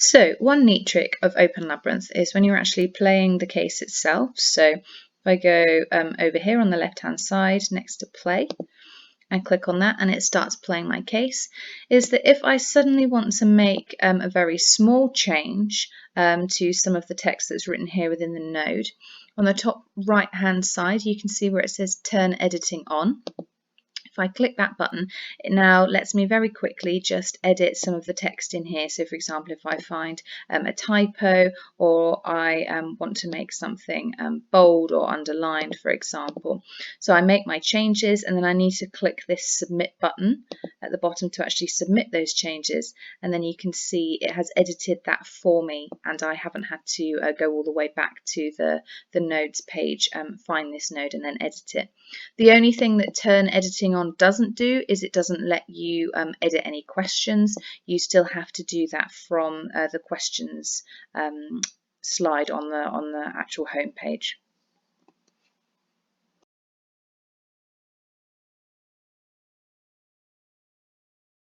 So one neat trick of Open Labyrinth is when you're actually playing the case itself. So if I go over here on the left hand side next to play and click on that and it starts playing my case, is that if I suddenly want to make a very small change to some of the text that's written here within the node, on the top right hand side you can see where it says turn editing on. If I click that button, it now lets me very quickly just edit some of the text in here. So for example, if I find a typo, or I want to make something bold or underlined, for example. So I make my changes and then I need to click this submit button at the bottom to actually submit those changes. And then you can see it has edited that for me and I haven't had to go all the way back to the nodes page, find this node and then edit it. The only thing that turn editing on doesn't do is it doesn't let you edit any questions. You still have to do that from the questions slide on the actual home page.